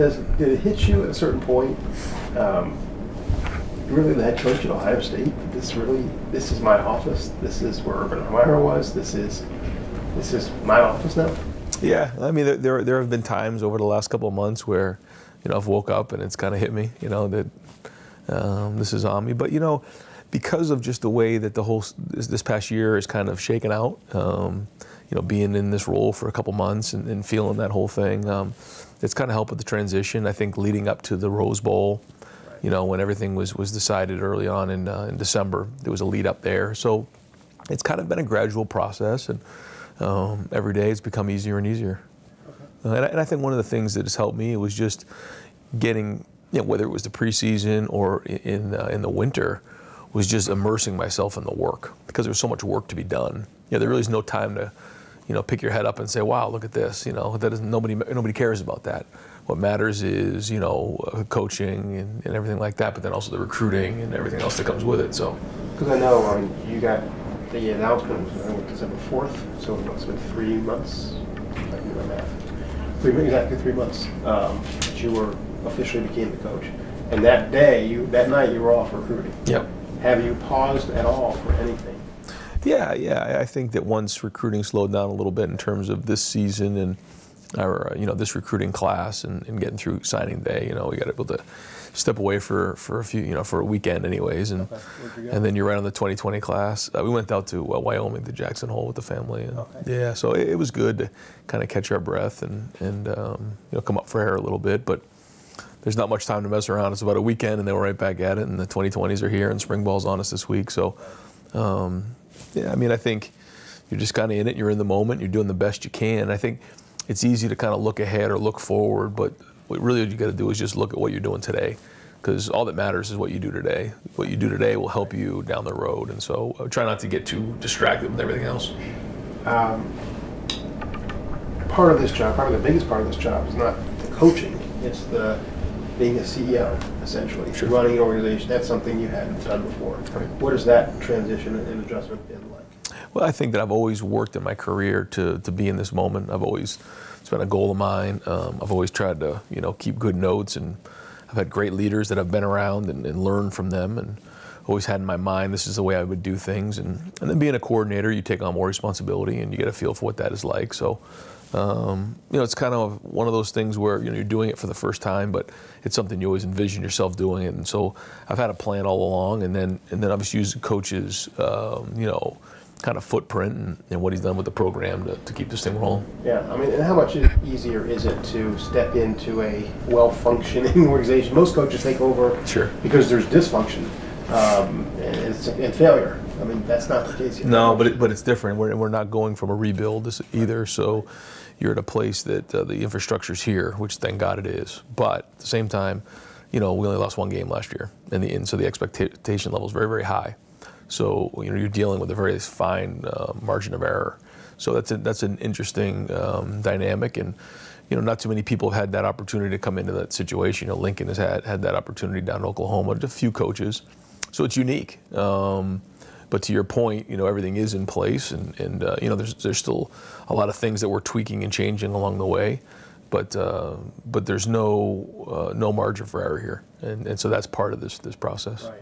Did it hit you at a certain point? Really, the head coach at Ohio State. This is my office. This is where Urban Meyer was. This is my office now. Yeah, I mean, there have been times over the last couple of months where, I've woke up and it's kind of hit me, that this is on me. But because of just the way that this past year is kind of shaken out, being in this role for a couple months and feeling that whole thing, it's kind of helped with the transition. I think leading up to the Rose Bowl, when everything was decided early on in December, there was a lead up there. So it's kind of been a gradual process, and every day it's become easier and easier. Okay. And I think one of the things that has helped me was just getting, whether it was the preseason or in the winter, was just immersing myself in the work, because there's so much work to be done. There really is no time to, pick your head up and say, wow, look at this. That isn't, nobody cares about that. What matters is, coaching and everything like that, but then also the recruiting and everything else that comes with it. So, because I know you got the announcement was December 4th, so it's been 3 months. I can do my math. Exactly 3 months that you were officially became the coach, and that night you were off recruiting. Yep. Have you paused at all for anything? Yeah. I think that once recruiting slowed down a little bit in terms of this season and this recruiting class and getting through signing day, we got able to step away for a few, for a weekend anyways, and and then you're right on the 2020 class. We went out to Wyoming, to Jackson Hole with the family, and yeah, so it was good to kind of catch our breath and come up for air a little bit, but there's not much time to mess around. It's about a weekend, and then we're right back at it, and the 2020s are here, and spring ball's on us this week. So, yeah, I mean, I think you're just kind of in it. You're in the moment. You're doing the best you can. I think it's easy to kind of look ahead or look forward, but what you got to do is just look at what you're doing today, because all that matters is what you do today. What you do today will help you down the road, and so try not to get too distracted with everything else. Part of this job, probably the biggest part of this job, is not the coaching. It's the being a CEO, essentially. Sure. Running an organization. That's something you hadn't done before. Right. What has that transition and adjustment been like? Well, I think that I've always worked in my career to be in this moment. It's been a goal of mine. I've always tried to, keep good notes, and I've had great leaders that I've been around and learned from them, and always had in my mind this is the way I would do things. And then being a coordinator, you take on more responsibility and you get a feel for what that is like. So, it's kind of one of those things where you're doing it for the first time, but it's something you always envision yourself doing. And so I've had a plan all along, and then obviously use the coach's kind of footprint and what he's done with the program to keep this thing rolling. Yeah, I mean, and how much easier is it to step into a well-functioning organization? Most coaches take over because there's dysfunction and failure. I mean, that's not the case yet. No, but it's different. We're not going from a rebuild either. So you're at a place that the infrastructure's here, which thank God it is. But at the same time, we only lost one game last year, and so the expectation level is very, very high. So you're dealing with a very fine margin of error. So that's an interesting dynamic, and not too many people have had that opportunity to come into that situation. Lincoln has had that opportunity down in Oklahoma. Just a few coaches, so it's unique. But to your point, everything is in place, and there's still a lot of things that we're tweaking and changing along the way. But there's no margin for error here, and so that's part of this process. Right.